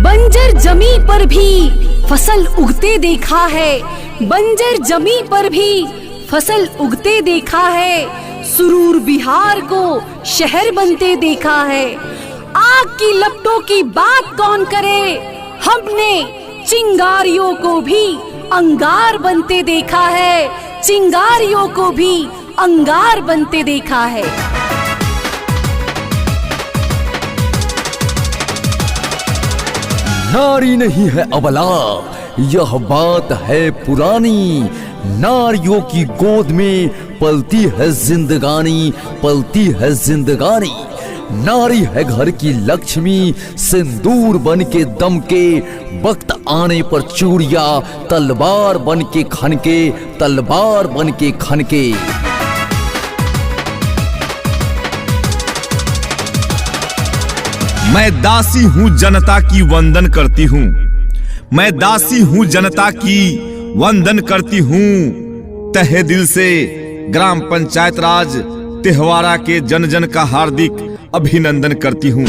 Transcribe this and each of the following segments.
बंजर जमी पर भी फसल उगते देखा है, बंजर जमी पर भी फसल उगते देखा है, सुरूर बिहार को शहर बनते देखा है। आग की लपटों की बात कौन करे, हमने चिंगारियों को भी अंगार बनते देखा है, चिंगारियों को भी अंगार बनते देखा है। नारी नहीं है अबला, यह बात है पुरानी, नारियों की गोद में पलती है जिंदगानी, पलती है जिंदगानी। नारी है घर की लक्ष्मी, सिंदूर बन के दमके, वक्त आने पर चूड़िया तलवार बन के खनके, तलवार बन के खनके। मैं दासी हूँ जनता की वंदन करती हूँ, मैं दासी हूँ जनता की वंदन करती हूँ। तहे दिल से ग्राम पंचायत राज तिहवारा के जन जन का हार्दिक अभिनंदन करती हूँ।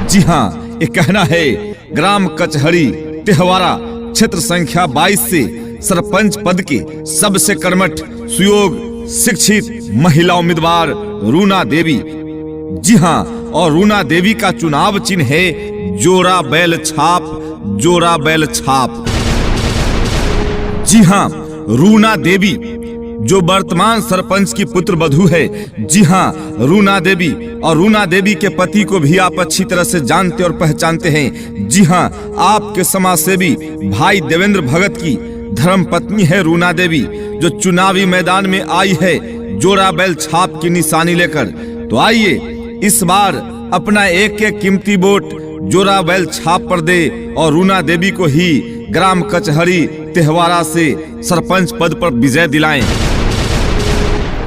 जी हाँ, ये कहना है ग्राम कचहरी तिहवारा क्षेत्र संख्या 22 से सरपंच पद के सबसे कर्मठ सुयोग शिक्षित महिला उम्मीदवार रूना देवी। जी हाँ, और रूना देवी का चुनाव चिन्ह है जोरा बैल छाप, जोरा बैल छाप। जी हाँ, रूना देवी जो वर्तमान सरपंच की पुत्र वधू है। जी हाँ, रूना देवी और रूना देवी के पति को भी आप अच्छी तरह से जानते और पहचानते हैं। जी हाँ, आपके समाज सेवी भाई देवेंद्र भगत की धर्मपत्नी है रूना देवी, जो चुनावी मैदान में आई है जोरा बैल छाप की निशानी लेकर। तो आइए इस बार अपना एक एक कीमती वोट जोरा बैल छाप पर दे और रूना देवी को ही ग्राम कचहरी तिहवारा से सरपंच पद पर विजय दिलाएं।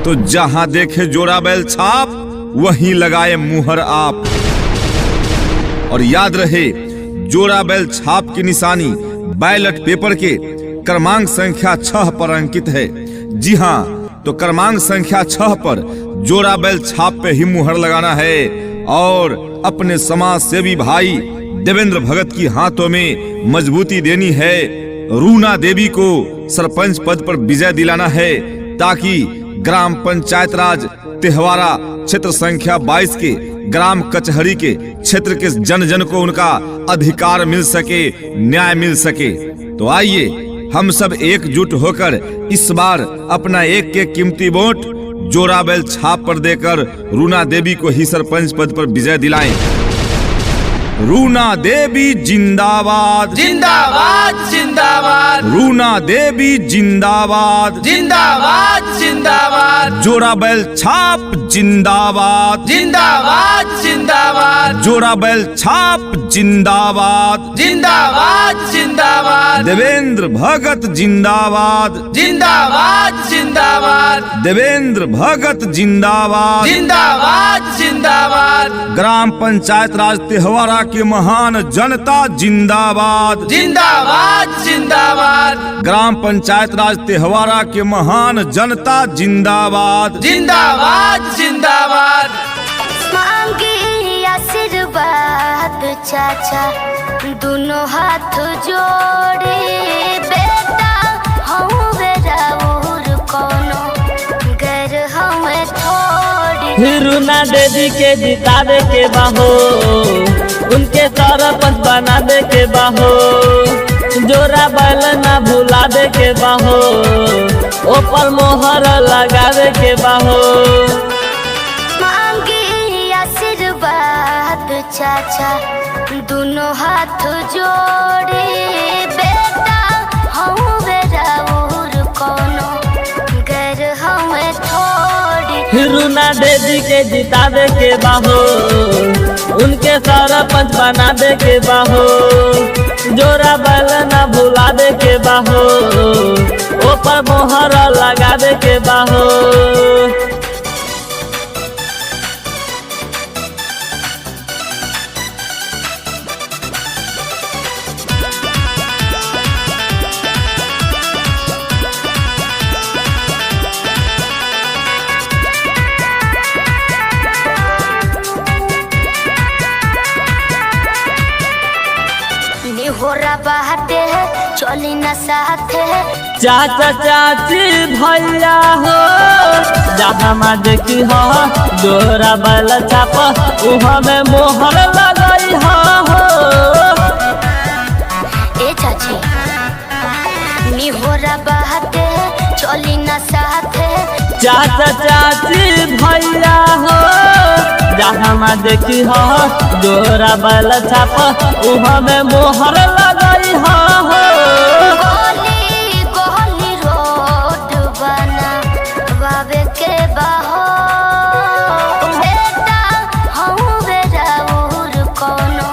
तो जहां देखे जोरा बैल छाप, वहीं लगाए मुहर आप। और याद रहे, जोरा बैल छाप की निशानी बैलेट पेपर के क्रमांक संख्या 6 पर अंकित है। जी हाँ, तो क्रमांक संख्या 6 पर जोरा बैल छाप पे ही मुहर लगाना है और अपने समाज सेवी भाई देवेंद्र भगत की हाथों में मजबूती देनी है। रूना देवी को सरपंच पद पर विजय दिलाना है, ताकि ग्राम पंचायत राज तिहवारा क्षेत्र संख्या 22 के ग्राम कचहरी के क्षेत्र के जन जन को उनका अधिकार मिल सके, न्याय मिल सके। तो आइए हम सब एकजुट होकर इस बार अपना एक एक कीमती वोट जोरा बैल छाप पर देकर रूना देवी को ही सरपंच पद पर विजय दिलाएं। रूना देवी जिंदाबाद, जिंदाबाद जिंदाबाद, रूना देवी जिंदाबाद, जिंदाबाद जिंदाबाद, जोरा बैल छाप जिंदाबाद, जिंदाबाद जिंदाबाद, जोरा बैल छाप जिंदाबाद, जिंदाबाद जिंदाबाद, देवेंद्र भगत जिंदाबाद, जिंदाबाद जिंदाबाद, देवेंद्र भगत जिंदाबाद, जिंदाबाद जिंदाबाद, ग्राम पंचायत राज तिहवारा की महान जनता जिंदाबाद, जिंदाबाद जिंदाबाद, ग्राम पंचायत राज तिहवारा की महान जनता जिंदाबाद, जिंदाबाद जिंदाबाद। मांगी आशीर्वाद चाचा दोनों हाथ जोड़े, बेटा हूँ बेराउर कोनो घर हमें थोड़ी। रूना देवी के जितावे के बाहो, उनके सरपंच बना दे के बाहो, जोरा बैल ना भुला दे के बाहो, ऊपर मोहर लगावे के बाहो। मांगी आशीर्वाद चाचा दोनों हाथ जोड़े, बेटा हूँ बेराउर कोनो घर हमें थोड़ी। रूना देवी के जितावे के बाहो, उनके सरपंच बना दे के बाहो, जोरा बैल ना भुला दे के बाहो, ऊपर मोहर लगा दे के बाहो। निहोरा बाटे चली न साथे चाचा चाची भैया हो जहाँ में देखी हो जोरा बैल छाप उहाँ में मोहर लगाई हो ए चाची निहोरा बाटे चली न साथे चाचा चाची भैया हो जहाँ में देखी हो जोरा बैल छाप उहाँ में मोहर लगाई हो गोली गोली रोड बना बाबे के बाहो बेटा हूँ बेराउर कोनो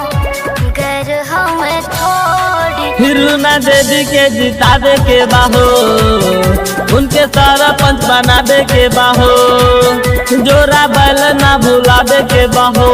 गैर हमें थोड़ी रूना देवी के जितावे के बाहो उनके सारा पंच बनावे के बाहो जोरा बैल ना भुलावे के बाहो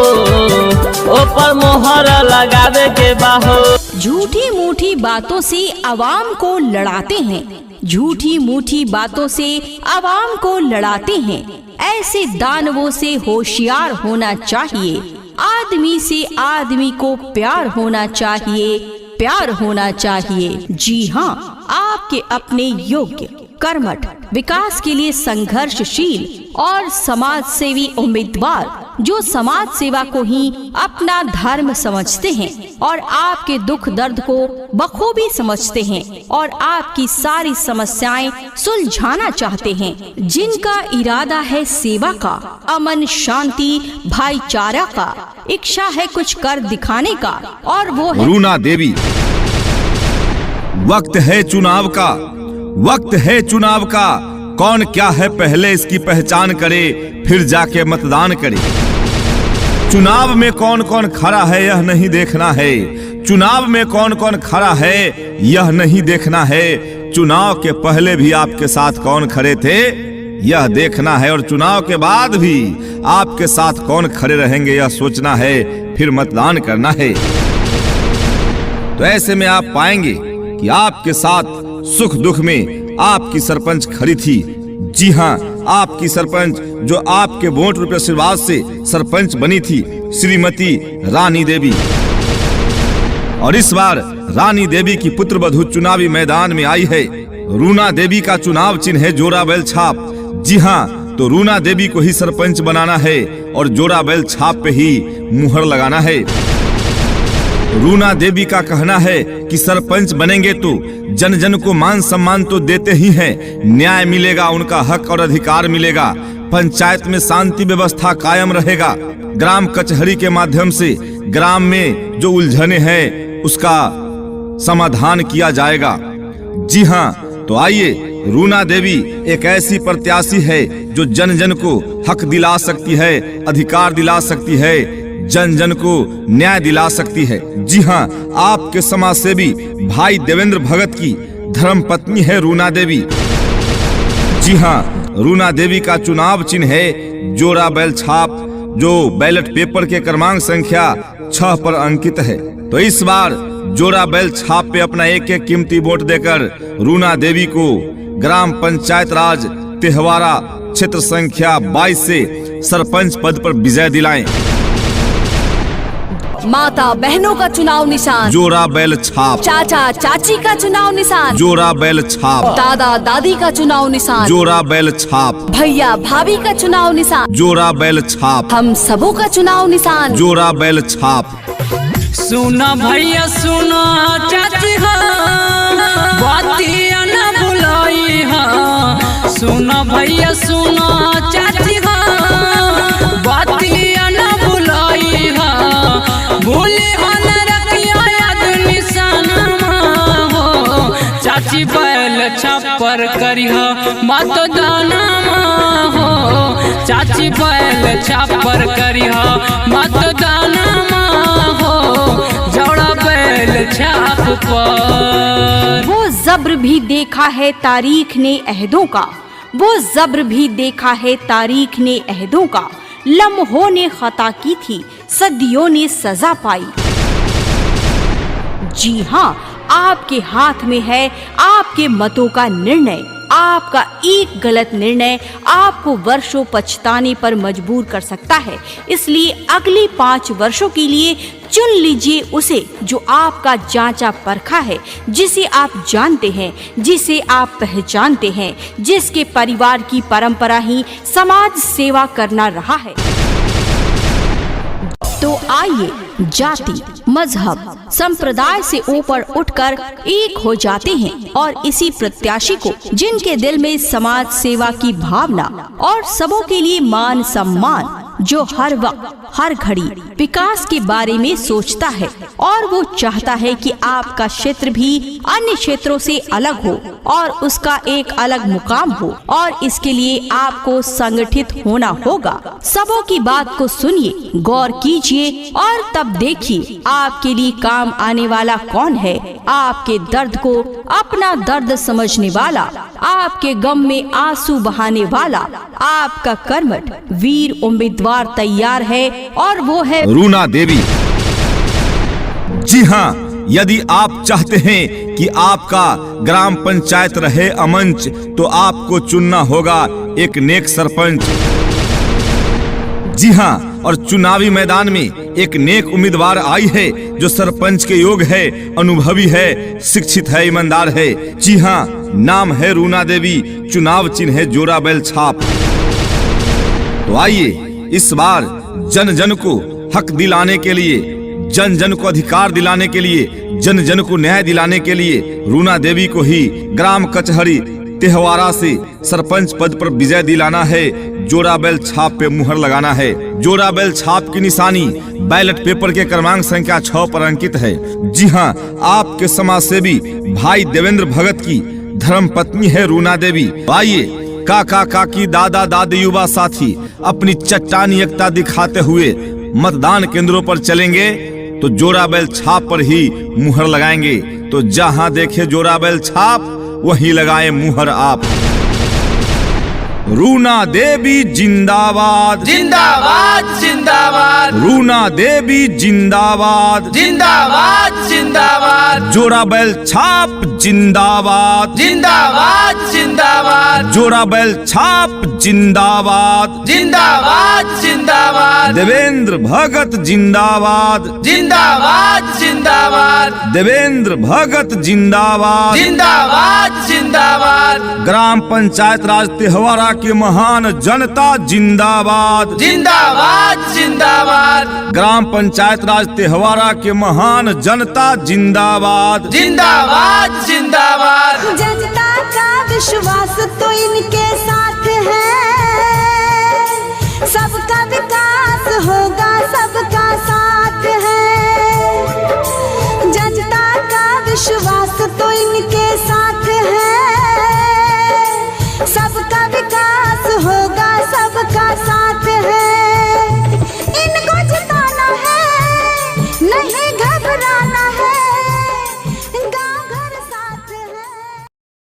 ऊपर मोहर लगावे के बाहो। झूठी मूठी बातों से आवाम को लड़ाते हैं, झूठी मूठी बातों से आवाम को लड़ाते हैं। ऐसे दानवों से होशियार होना चाहिए। आदमी से आदमी को प्यार होना चाहिए, प्यार होना चाहिए। जी हाँ, आपके अपने योग्य कर्मठ विकास के लिए संघर्षशील और समाज सेवी उम्मीदवार जो समाज सेवा को ही अपना धर्म समझते हैं और आपके दुख दर्द को बखूबी समझते हैं और आपकी सारी समस्याएं सुलझाना चाहते हैं, जिनका इरादा है सेवा का, अमन शांति भाईचारा का, इच्छा है कुछ कर दिखाने का, और वो है रूना देवी। वक्त है चुनाव का, वक्त है चुनाव का। कौन क्या है पहले इसकी पहचान करे, फिर जाके मतदान करे। चुनाव में कौन कौन खड़ा है यह नहीं देखना है, चुनाव में कौन कौन खड़ा है यह नहीं देखना है। चुनाव के पहले भी आपके साथ कौन खड़े थे यह देखना है, और चुनाव के बाद भी आपके साथ कौन खड़े रहेंगे यह सोचना है, फिर मतदान करना है। तो ऐसे में आप पाएंगे कि आपके साथ सुख दुख में आपकी सरपंच खड़ी थी। जी हाँ, आपकी सरपंच जो आपके वोट रुपए आशीर्वाद से सरपंच बनी थी, श्रीमती रानी देवी। और इस बार रानी देवी की पुत्र वधू चुनावी मैदान में आई है। रूना देवी का चुनाव चिन्ह है जोरा बैल छाप। जी हाँ, तो रूना देवी को ही सरपंच बनाना है और जोरा बैल छाप पे ही मुहर लगाना है। रूना देवी का कहना है कि सरपंच बनेंगे तो जन जन को मान सम्मान तो देते ही हैं, न्याय मिलेगा, उनका हक और अधिकार मिलेगा, पंचायत में शांति व्यवस्था कायम रहेगा, ग्राम कचहरी के माध्यम से ग्राम में जो उलझने हैं उसका समाधान किया जाएगा। जी हाँ, तो आइए, रूना देवी एक ऐसी प्रत्याशी है जो जन जन को हक दिला सकती है, अधिकार दिला सकती है, जन जन को न्याय दिला सकती है। जी हाँ, आपके समाज सेवी भाई देवेंद्र भगत की धर्मपत्नी है रूना देवी। जी हाँ, रूना देवी का चुनाव चिन्ह है जोरा बैल छाप, जो बैलेट पेपर के क्रमांक संख्या 6 पर अंकित है। तो इस बार जोरा बैल छाप पे अपना एक एक कीमती वोट देकर रूना देवी को ग्राम पंचायत राज तेहवारा क्षेत्र संख्या 22 से सरपंच पद पर विजय दिलाएं। माता बहनों का चुनाव निशान जोरा बैल छाप, चाचा चाची का चुनाव निशान जोरा बैल छाप, दादा दादी का चुनाव निशान जोरा बैल छाप, भैया भाभी का चुनाव निशान जोरा बैल छाप, हम सबों का चुनाव निशान जोरा बैल छाप। सुनो भैया सुनो चाची हो बातिया न भुलाई हो। सुनो भैया सुनो चाची हो बातिया न भुलाई हो। भूले हो न रखियो याद निशानमा हो। चाची बैल छापर करी हो मतदानमा हो। चाची बैल छापर करी हो मतदानमा हो। जोड़ा बैल छाप पर वो जब्र भी देखा है तारीख ने अहदों का, वो जब्र भी देखा है तारीख ने अहदों का। लम्हों ने खता की थी, सदियों ने सजा पाई। जी हाँ, आपके हाथ में है आपके मतों का निर्णय। आपका एक गलत निर्णय आपको वर्षों पछताने पर मजबूर कर सकता है। इसलिए अगले 5 वर्षों के लिए चुन लीजिए उसे जो आपका जांचा परखा है, जिसे आप जानते हैं, जिसे आप पहचानते हैं, जिसके परिवार की परंपरा ही समाज सेवा करना रहा है। तो आइए जाति, मजहब, संप्रदाय से ऊपर उठकर एक हो जाते हैं और इसी प्रत्याशी को, जिनके दिल में समाज सेवा की भावना और सबों के लिए मान सम्मान, जो हर वक्त हर घड़ी विकास के बारे में सोचता है और वो चाहता है कि आपका क्षेत्र भी अन्य क्षेत्रों से अलग हो और उसका एक अलग मुकाम हो, और इसके लिए आपको संगठित होना होगा। सबों की बात को सुनिए, गौर कीजिए और तब देखिए आपके लिए काम आने वाला कौन है। आपके दर्द को अपना दर्द समझने वाला, आपके गम में आंसू बहाने वाला, आपका कर्मठ वीर उम्मीदवार तैयार है और वो है रूना देवी। जी हाँ, यदि आप चाहते हैं कि आपका ग्राम पंचायत रहे अमंच, तो आपको चुनना होगा एक नेक सरपंच। जी हाँ, और चुनावी मैदान में एक नेक उम्मीदवार आई है जो सरपंच के योग्य है, अनुभवी है, शिक्षित है, ईमानदार है। जी हाँ, नाम है रूना देवी, चुनाव चिन्ह है जोरा बैल छाप। तो आइए इस बार जन जन को हक दिलाने के लिए, जन जन को अधिकार दिलाने के लिए, जन जन को न्याय दिलाने के लिए रूना देवी को ही ग्राम कचहरी तेहवारा से सरपंच पद पर विजय दिलाना है। जोरा बैल छाप पे मुहर लगाना है। जोरा बैल छाप की निशानी बैलेट पेपर के क्रमांक संख्या 6 पर अंकित है। जी हाँ, आपके समाज सेवी भाई देवेंद्र भगत की धर्म पत्नी है रूना देवी। आइए काका काकी दादा दादी युवा साथी अपनी चट्टानी एकता दिखाते हुए मतदान केंद्रों पर चलेंगे तो जोरा बैल छाप पर ही मुहर लगाएंगे। तो जहां देखे जोरा बैल छाप वहीं लगाए मुहर आप। रूना देवी जिंदाबाद जिंदाबाद जिंदाबाद, रूना देवी जिंदाबाद जिंदाबाद जिंदाबाद, जोरा बैल छाप जिंदाबाद जिंदाबाद जिंदाबाद, जोरा बैल छाप जिंदाबाद जिंदाबाद जिंदाबाद, देवेंद्र भगत जिंदाबाद जिंदाबाद जिंदाबाद, देवेंद्र भगत जिंदाबाद जिंदाबाद जिंदाबाद, ग्राम पंचायत राज तेहवारा की महान जनता जिंदाबाद जिंदाबाद जिंदाबाद, ग्राम पंचायत राज तेहवारा के महान जनता जिंदाबाद जिंदाबाद जिंदाबाद। जनता का विश्वास तो इनके साथ है, सबका विकास होगा सबका साथ।